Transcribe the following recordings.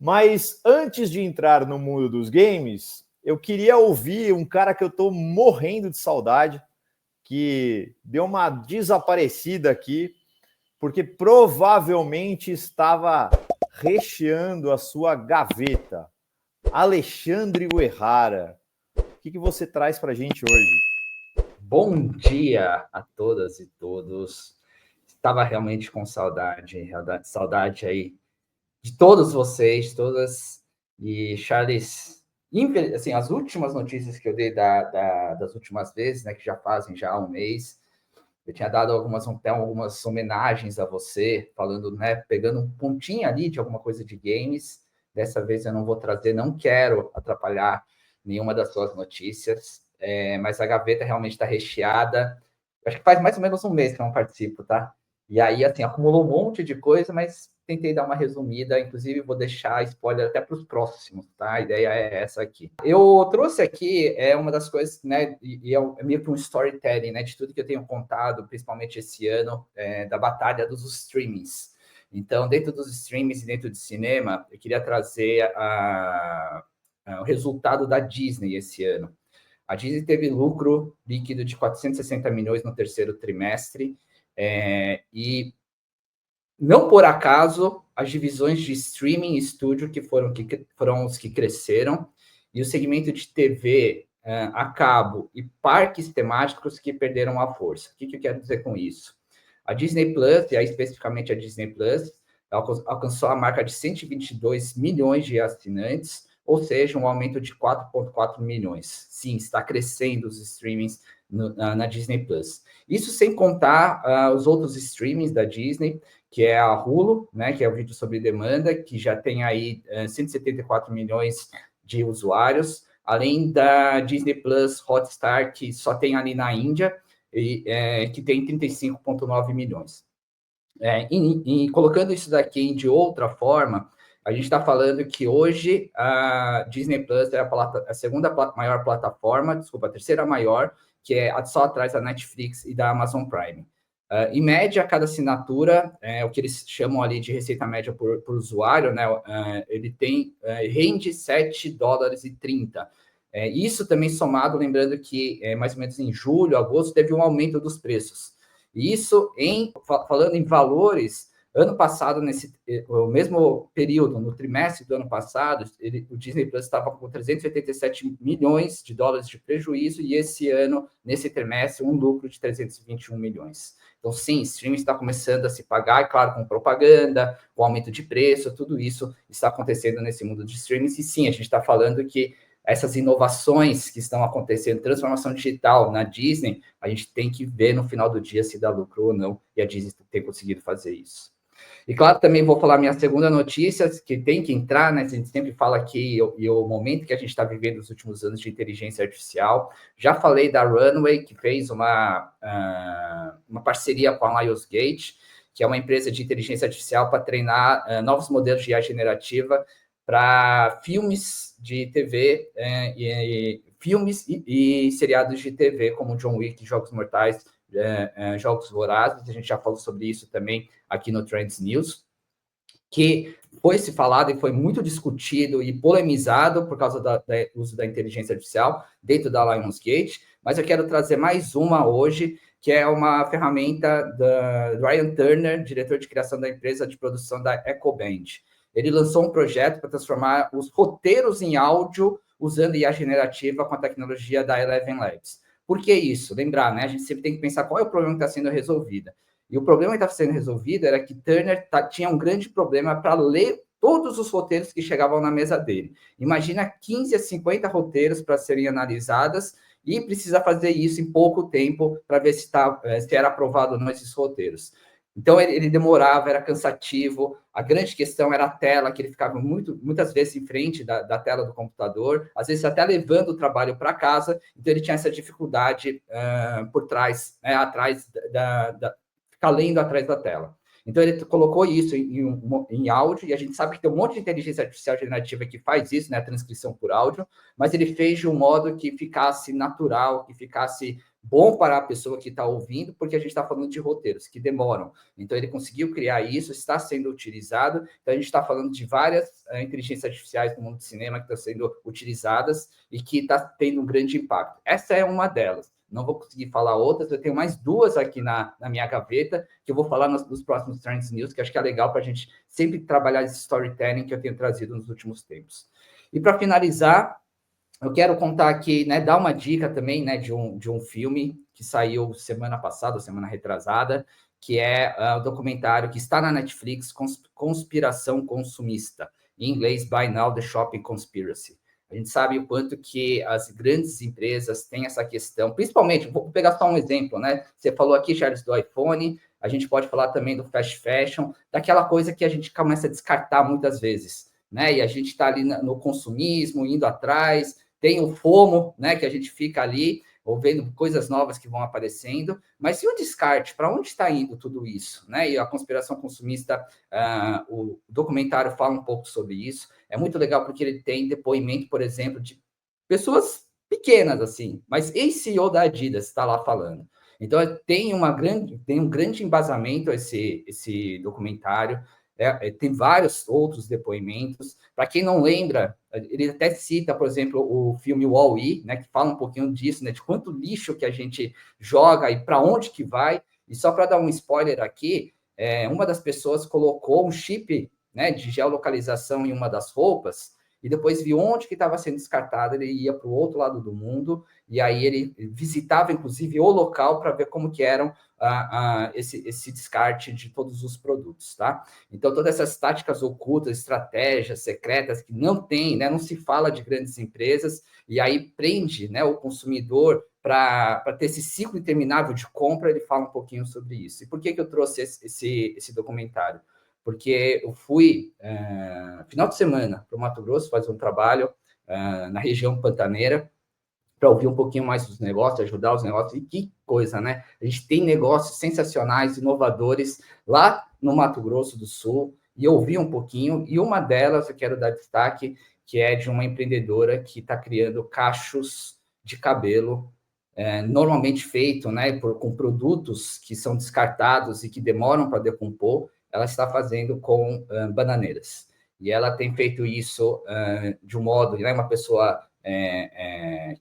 Mas antes de entrar no mundo dos games, eu queria ouvir um cara que eu estou morrendo de saudade, que deu uma desaparecida aqui, porque provavelmente estava recheando a sua gaveta. Alexandre Uehara, o que você traz para a gente hoje? Bom dia a todas e todos. Estava realmente com saudade aí de todos vocês, todas. E Charles, assim, as últimas notícias que eu dei das últimas vezes, né, que já fazem já um mês, eu tinha dado algumas homenagens a você, falando, né, pegando um pontinho ali de alguma coisa de games. Dessa vez eu não vou trazer, não quero atrapalhar nenhuma das suas notícias, mas a gaveta realmente está recheada. Acho que faz mais ou menos um mês que eu não participo, tá? E aí, assim, acumulou um monte de coisa, mas tentei dar uma resumida. Inclusive, vou deixar spoiler até para os próximos, tá? A ideia é essa aqui. Eu trouxe aqui uma das coisas, né? E é meio que um storytelling, né? De tudo que eu tenho contado, principalmente esse ano, da batalha dos streamings. Então, dentro dos streamings e dentro de cinema, eu queria trazer o resultado da Disney esse ano. A Disney teve lucro líquido de 460 milhões no terceiro trimestre, e não por acaso as divisões de streaming e estúdio que foram os que cresceram, e o segmento de TV a cabo e parques temáticos que perderam a força. O que eu quero dizer com isso? A Disney Plus, e aí especificamente a Disney Plus, alcançou a marca de 122 milhões de assinantes, ou seja, um aumento de 4,4 milhões. Sim, está crescendo os streamings na Disney Plus. Isso sem contar os outros streamings da Disney, que é a Hulu, né, que é o vídeo sobre demanda, que já tem aí 174 milhões de usuários, além da Disney Plus Hotstar, que só tem ali na Índia, que tem 35,9 milhões. E colocando isso daqui de outra forma, a gente está falando que hoje a Disney Plus é a segunda maior plataforma, desculpa, a terceira maior, que é só atrás da Netflix e da Amazon Prime. Em média, cada assinatura, o que eles chamam ali de receita média por usuário, né, ele rende $7,30. Isso também somado, lembrando que mais ou menos em julho, agosto, teve um aumento dos preços. Isso, falando em valores, ano passado, o mesmo período, no trimestre do ano passado, o Disney Plus estava com 387 milhões de dólares de prejuízo, e esse ano, nesse trimestre, um lucro de 321 milhões. Então, sim, streaming está começando a se pagar, claro, com propaganda, com aumento de preço, tudo isso está acontecendo nesse mundo de streaming. E sim, a gente está falando que essas inovações que estão acontecendo, transformação digital na Disney, a gente tem que ver no final do dia se dá lucro ou não, e a Disney tem conseguido fazer isso. E claro, também vou falar minha segunda notícia, que tem que entrar, né? A gente sempre fala aqui, e o momento que a gente está vivendo nos últimos anos de inteligência artificial. Já falei da Runway, que fez uma parceria com a Lionsgate, que é uma empresa de inteligência artificial para treinar novos modelos de IA generativa para filmes de TV, filmes e seriados de TV, como John Wick, Jogos Mortais, Jogos Vorazes. A gente já falou sobre isso também aqui no Trends News, que foi se falado e foi muito discutido e polemizado por causa do uso da inteligência artificial dentro da Lionsgate, mas eu quero trazer mais uma hoje, que é uma ferramenta do Ryan Turner, diretor de criação da empresa de produção da EchoBand. Ele lançou um projeto para transformar os roteiros em áudio usando IA generativa com a tecnologia da Eleven Labs. Por que isso? Lembrar, né? A gente sempre tem que pensar qual é o problema que está sendo resolvido. E o problema que estava sendo resolvido era que Turner tinha um grande problema para ler todos os roteiros que chegavam na mesa dele. Imagina 15 a 50 roteiros para serem analisadas, e precisa fazer isso em pouco tempo para ver se era aprovado ou não esses roteiros. Então, ele demorava, era cansativo. A grande questão era a tela, que ele ficava muitas vezes em frente da tela do computador, às vezes até levando o trabalho para casa. Então, ele tinha essa dificuldade por trás, né, atrás ficar lendo atrás da tela. Então, ele colocou isso em áudio, e a gente sabe que tem um monte de inteligência artificial generativa que faz isso, né, a transcrição por áudio, mas ele fez de um modo que ficasse natural, que ficasse bom para a pessoa que está ouvindo, porque a gente está falando de roteiros que demoram. Então, ele conseguiu criar isso, está sendo utilizado. Então, a gente está falando de várias inteligências artificiais no mundo do cinema que estão sendo utilizadas e que está tendo um grande impacto. Essa é uma delas. Não vou conseguir falar outras, eu tenho mais duas aqui na minha gaveta, que eu vou falar nos próximos Trends News, que acho que é legal para a gente sempre trabalhar esse storytelling que eu tenho trazido nos últimos tempos. E para finalizar, eu quero contar aqui, né, dar uma dica também, né, de um filme que saiu semana passada, semana retrasada, que é o documentário que está na Netflix, Conspiração Consumista, em inglês, Buy Now, The Shopping Conspiracy. A gente sabe o quanto que as grandes empresas têm essa questão, principalmente, vou pegar só um exemplo, né? Você falou aqui, Charles, do iPhone, a gente pode falar também do fast fashion, daquela coisa que a gente começa a descartar muitas vezes, né? E a gente está ali no consumismo, indo atrás, tem o FOMO, né? Que a gente fica ali, ou vendo coisas novas que vão aparecendo, mas e o descarte? Para onde está indo tudo isso? Né? E a conspiração consumista, o documentário fala um pouco sobre isso. É muito legal porque ele tem depoimento, por exemplo, de pessoas pequenas, assim, mas ex-CEO da Adidas está lá falando. Então, tem um grande embasamento esse documentário. Tem vários outros depoimentos. Para quem não lembra, ele até cita, por exemplo, o filme Wall-E, né, que fala um pouquinho disso, né, de quanto lixo que a gente joga e para onde que vai. E só para dar um spoiler aqui, uma das pessoas colocou um chip, né, de geolocalização em uma das roupas e depois viu onde que estava sendo descartado, ele ia para o outro lado do mundo e aí ele visitava, inclusive, o local para ver como que eram esse descarte de todos os produtos, tá? Então, todas essas táticas ocultas, estratégias secretas que não tem, né, não se fala de grandes empresas, e aí prende, né, o consumidor para ter esse ciclo interminável de compra. Ele fala um pouquinho sobre isso. E por que eu trouxe esse documentário? Porque eu fui, final de semana, para o Mato Grosso, fazer um trabalho na região pantaneira, para ouvir um pouquinho mais dos negócios, ajudar os negócios. E que coisa, né? A gente tem negócios sensacionais, inovadores lá no Mato Grosso do Sul, e eu ouvi um pouquinho, e uma delas eu quero dar destaque, que é de uma empreendedora que está criando cachos de cabelo, normalmente feito, né, com produtos que são descartados e que demoram para decompor. Ela está fazendo com bananeiras. E ela tem feito isso de um modo, né, uma pessoa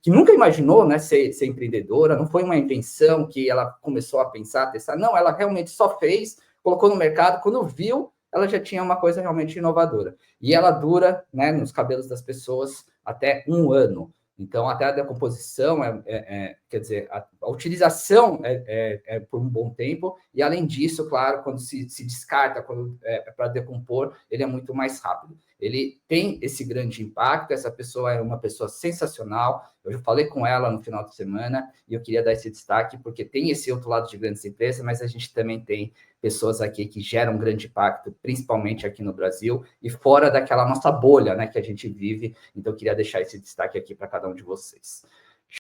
que nunca imaginou, né, ser empreendedora, não foi uma invenção que ela começou a pensar, a testar, não, ela realmente só fez, colocou no mercado, quando viu, ela já tinha uma coisa realmente inovadora. E ela dura, né, nos cabelos das pessoas até 1 ano. Então, até a decomposição, quer dizer, a utilização é por um bom tempo, e além disso, claro, quando se descarta, quando para decompor, ele é muito mais rápido. Ele tem esse grande impacto, essa pessoa é uma pessoa sensacional, eu já falei com ela no final de semana, e eu queria dar esse destaque, porque tem esse outro lado de grandes empresas, mas a gente também tem pessoas aqui que geram um grande impacto, principalmente aqui no Brasil, e fora daquela nossa bolha, né, que a gente vive. Então, eu queria deixar esse destaque aqui para cada um de vocês.